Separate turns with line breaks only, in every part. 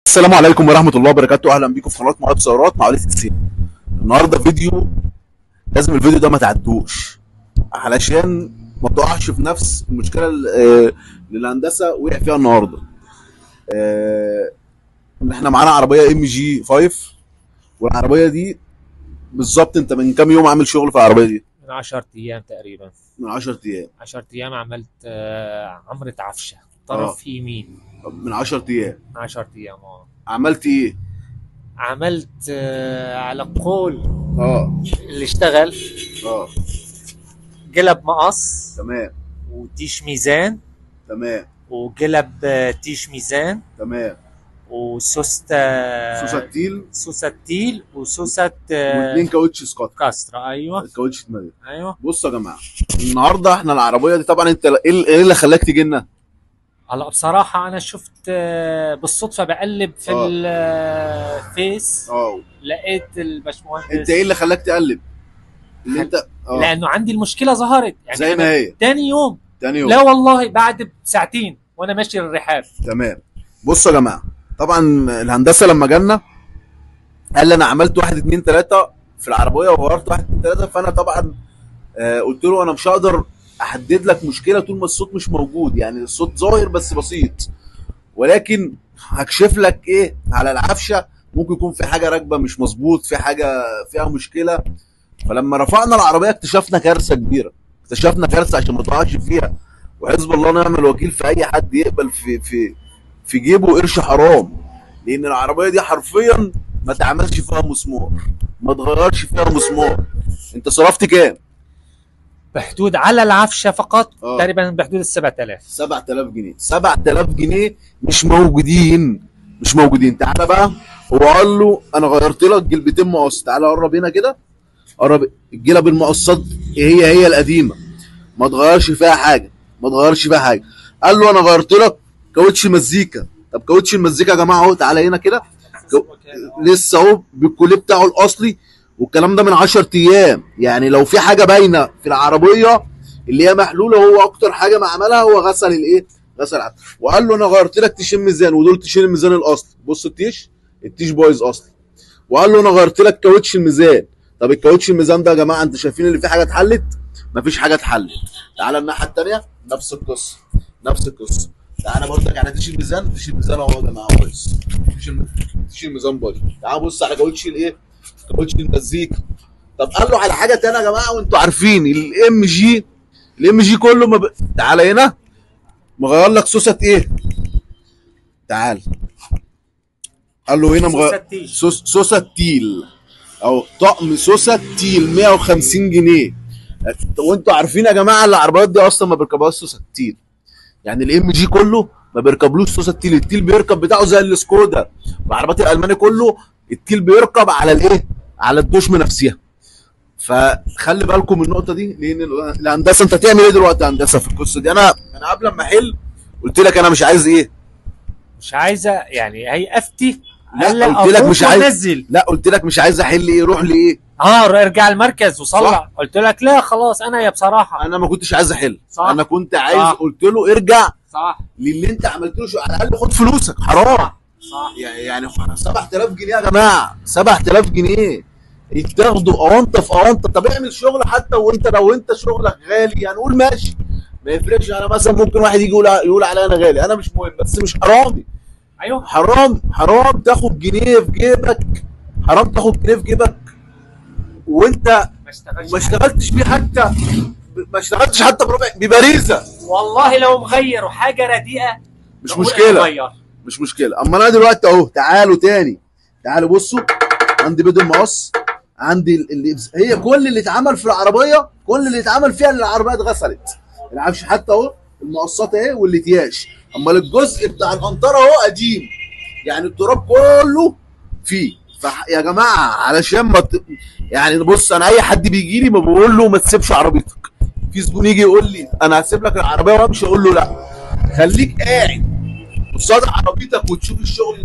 السلام عليكم ورحمة الله وبركاته. أهلا بيكم في قناة معاذ سيارات مع وليد حسين. النهارده فيديو لازم الفيديو ده ما تعدوش علشان ما تقعش في نفس المشكلة اللي الهندسة وقع فيها النهارده. إن إحنا معانا عربية MG 5، والعربية دي بالظبط أنت من كام يوم عامل شغل في العربية دي؟
من 10 ايام تقريبا.
من 10 أيام.
10 ايام عملت عمرة عفشة طرف يمين.
من 10 أيام.
10 ايام
عملت إيه؟
عملت على قول
اه
اللي اشتغل
اه
قلب مقص
تمام
وتيش ميزان
تمام
وقلب تيش ميزان
تمام
وسوست
سوسة
تيل وسوست
واثنين كاوتش سكوت
كاسترا. ايوه
كاوتش مالي.
ايوه.
بصوا يا جماعه، النهارده احنا العربيه دي طبعا انت ايه اللي خلاك تيجي لنا؟
هلا بصراحة أنا شفت بالصدفة بقلب في الفيس لقيت الباشمهندس.
أنت إيه اللي خلاك تقلب؟ اللي أنت
لأنه عندي المشكلة ظهرت يعني
زي ما هي
تاني يوم.
لا
والله بعد بساعتين وأنا ماشي الرحاب.
تمام. بصوا يا جماعة، طبعا الهندسة لما جالنا قال لي أنا عملت 1 2 3 في العربية وغيرت 1 2 3، فأنا طبعا قلت له أنا مش هقدر احدد لك مشكله طول ما الصوت مش موجود، يعني الصوت ظاهر بس بسيط، ولكن هكشف لك ايه على العفشه، ممكن يكون في حاجه راكبه مش مظبوط، في حاجه فيها مشكله. فلما رفعنا العربيه اكتشفنا كارثه كبيره، اكتشفنا كارثه عشان ما تقعش فيها، وحسب الله ونعم الوكيل في اي حد يقبل في جيبه قرش حرام، لان العربيه دي حرفيا ما تعملش فيها مسمار، ما تغيرش فيها مسمار. انت صرفت كام؟
بحدود على العفشه فقط تقريبا بحدود ال 7000.
7000 جنيه. 7000 جنيه مش موجودين. تعالى بقى، هو قال له انا غيرت لك جلبتين مقص، تعالى قرب هنا كده، قرب. الجلب المقصات هي القديمه، ما تغيرش فيها حاجه. قال له انا غيرت لك كاوتش مزيكا. طب كاوتش المزيكا يا جماعه اهو، تعالى هنا كده، لسه اهو بالكوليه بتاعه الاصلي، والكلام ده من 10 ايام. يعني لو في حاجه باينه في العربيه اللي هي محلوله، هو اكتر حاجه ما عملها هو غسل الايه؟ غسل العفش. وقال له انا غيرت لك تيشين ميزان، ودول تيشين الميزان الاصلي. بص التيش بايظ اصلي. وقال له انا غيرت لك كاوتش الميزان. طب الكاوتش الميزان ده يا جماعه انتوا شايفين اللي فيه حاجه اتحلت؟ مفيش حاجه اتحلت. تعالى الناحيه الثانيه، نفس القصه. تعالى برضك على تيش الميزان اهو يا جماعه بايظ. تيش الميزان بايظ. تعالى بص على كاوتش الايه؟ كاوتش المزيكا. طب قال له على حاجه ثانيه يا جماعه، وانتوا عارفين الام جي كله تعالى هنا، مغير لك سوسه ايه؟ تعال. قال له هنا مغير سوسه تيل، او طقم سوسه تيل 150 جنيه. وانتوا عارفين يا جماعه العربيات دي اصلا ما بيركبهاش سوسه تيل، يعني الام جي كله ما بيركبلوش سوسه تيل. التيل بيركب بتاعه زي السكودا والعربيات الالماني، كله التيل بيركب على الايه؟ على الدشم نفسها. فخلي بالكم من النقطه دي، لان الهندسه انت تعمل ايه دلوقتي يا هندسه في القصه دي؟ انا قبل ما احل قلت لك انا مش عايز ايه؟
مش عايزه يعني هي افتي.
لا قلت لك مش عايز نزل. لا قلت لك مش عايز احل ايه؟ روح لايه؟
ارجع المركز وصلح. قلت لك لا خلاص، انا بصراحه
انا ما كنتش عايز احل.
صح.
انا كنت عايز قلت له ارجع
صح
للي انت عملت له، على الاقل خد فلوسك، حرام.
صح.
يعني 7000 جنيه يا جماعه، 7000 جنيه يتاخدوا اونطه في اونطه. طب اعمل شغل حتى لو انت شغلك غالي، يعني قول ماشي ما يفرقش. انا مثلا ممكن واحد يجي يقول عليا انا غالي، انا مش مهم، بس مش حرامي.
ايوه
حرام تاخد جنيه في جيبك، وانت ما اشتغلتش بيه حتى، ما اشتغلتش حتى بربع ببريزه.
والله لو مغير وحاجه رديئه
مش مشكله. اما انا دلوقتي اهو، تعالوا بصوا، عندي بيض المقص، عندي هي كل اللي اتعمل في العربيه، كل اللي اتعمل فيها اللي العربيه اتغسلت. العفش حتى اهو، المقصات اهي والاتياش. امال الجزء بتاع القنطره اهو قديم، يعني التراب كله فيه. يا جماعه علشان يعني بص، انا اي حد بيجي لي ما بقول له ما تسيبش عربيتك. في زبون يجي يقول لي انا هسيب لك العربيه وامشي، اقول له لا، خليك قاعد قصاد عربيتك وتشوف الشغل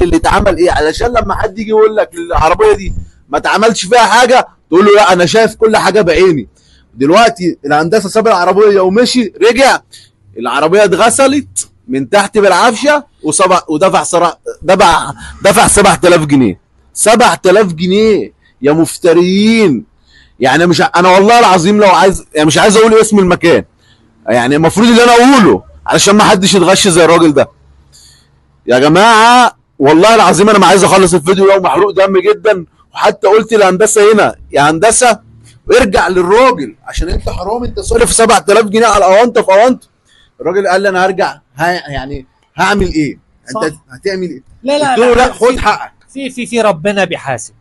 اللي اتعمل ايه، علشان لما حد يجي يقول لك العربيه دي ما اتعملش فيها حاجه، تقول له لا انا شايف كل حاجه بعيني. دلوقتي الهندسه ساب العربيه ومشي، رجع العربيه اتغسلت من تحت بالعفشه، دفع 7000 جنيه. 7000 جنيه يا مفتريين. يعني انا والله العظيم لو عايز، يعني مش عايز اقول اسم المكان، يعني المفروض اللي انا اقوله علشان ما حدش يتغش زي الراجل ده. يا جماعه والله العظيم انا ما عايز اخلص الفيديو ده ومحروق دم جدا، وحتى قلت لهندسه هنا يا هندسه ارجع للراجل عشان انت حرام، انت صارف 7000 جنيه على اونطه في اونطه. الراجل قال لي انا هرجع، يعني هعمل ايه؟ انت هتعمل ايه؟
لا
قلت له لا خد حقك.
في ربنا بيحاسب،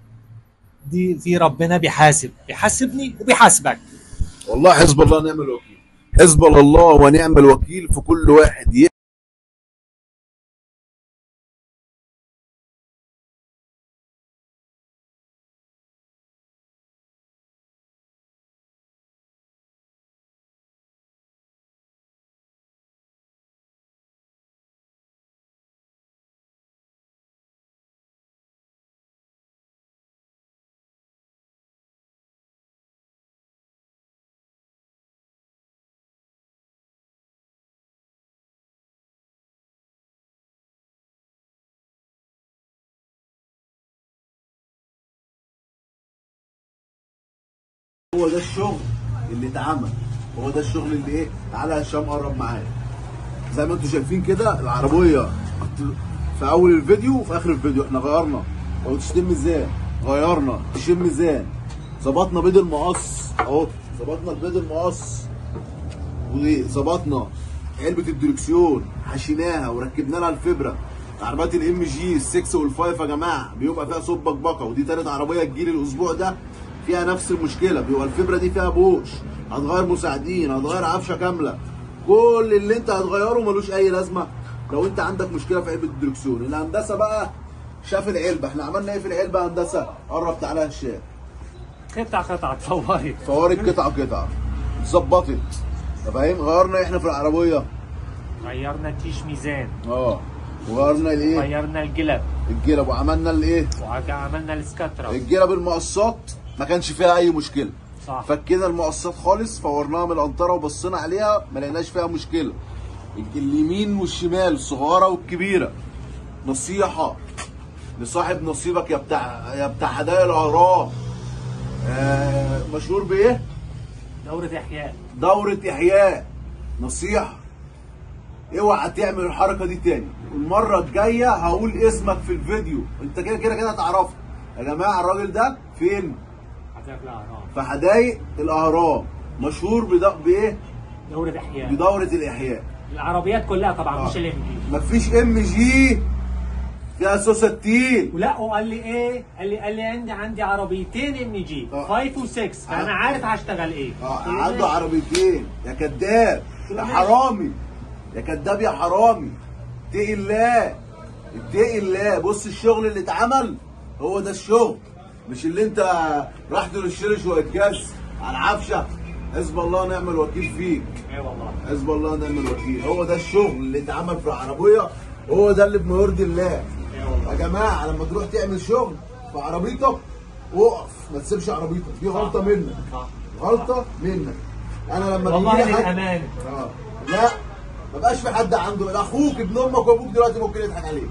في ربنا بيحاسبني وبيحاسبك.
والله حسب الله ونعم الوكيل، حسب الله ونعم الوكيل في كل واحد هو ده الشغل اللي اتعمل، هو ده الشغل اللي ايه. تعالى يا هشام قرب معايا. زي ما انتم شايفين كده العربيه في اول الفيديو وفي اخر الفيديو احنا غيرنا. لو تشتم ميزان غيرنا، تشم ميزان، ظبطنا بيض المقص اهو، ظبطنا البيض المقص، وظبطنا علبه الدركسيون حشيناها وركبنا لها الفبره. عربيات الام جي ال6 وال5 يا جماعه بيبقى فيها صوت بكبكه، ودي تالت عربيه تجيلي الاسبوع ده فيها نفس المشكله، بيبقى الفبره دي فيها بوش، هتغير مساعدين، هتغير عفشه كامله. كل اللي انت هتغيره ملوش اي لازمه لو انت عندك مشكله في علبه الدركسيون. الهندسه بقى شاف العلبه، احنا عملنا ايه في العلبه يا هندسه؟ قرب تعالى يا هشام.
قطعه
فوارق قطعه اتظبطت، انت فاهم؟ غيرنا احنا في العربيه،
غيرنا تيش ميزان،
وغيرنا الايه؟
غيرنا الجلب
وعملنا الايه؟
وعملنا السكاترا.
الجلب المقصات ما كانش فيها اي مشكله،
صح.
فكينا المقصات خالص، فورناها من القنطره وبصينا عليها ما لقيناش فيها مشكله. اليمين والشمال الصغيره والكبيره. نصيحه لصاحب نصيبك يا بتاع هدايا الاهرام، مشهور بايه؟ دوره احياء. نصيحه اوعى تعمل الحركه دي تاني. المره الجايه هقول اسمك في الفيديو، انت كده هتعرفه. يا جماعه الراجل ده فين؟ في حدائق الاهرام، مشهور بايه؟ بدوره الاحياء.
العربيات كلها طبعا مش الام جي.
مفيش ام جي فيها سوسه تقيل.
ولا وقال لي ايه؟ قال لي عندي عربيتين ام جي 5 و6، فانا عارف هشتغل ايه.
عنده عربيتين. يا كذاب يا حرامي، يا كذاب يا حرامي. اتقي الله، اتقي الله. بص الشغل اللي اتعمل هو ده الشغل، مش اللي انت راح ترشلي شويه جاز على العفشه. حسب الله ونعم الوكيل فيك.
اي والله
حسب الله ونعم الوكيل. هو ده الشغل اللي اتعمل في العربيه، هو ده اللي بيرضي الله. يا جماعه لما تروح تعمل شغل في عربيتك وقف، ما تسيبش عربيتك، دي غلطه منك، غلطه منك. انا لما
والله للامانه
لا ما بقاش في حد عنده. اخوك ابن امك وابوك دلوقتي ممكن يضحك عليك.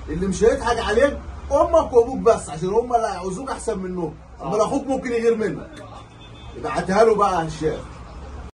اللي مش هيضحك عليك امك وابوك بس، عشان هم اللي هيعوزوك احسن منهم. اما اخوك ممكن يغير منك. ابعتها له بقى يا هشام.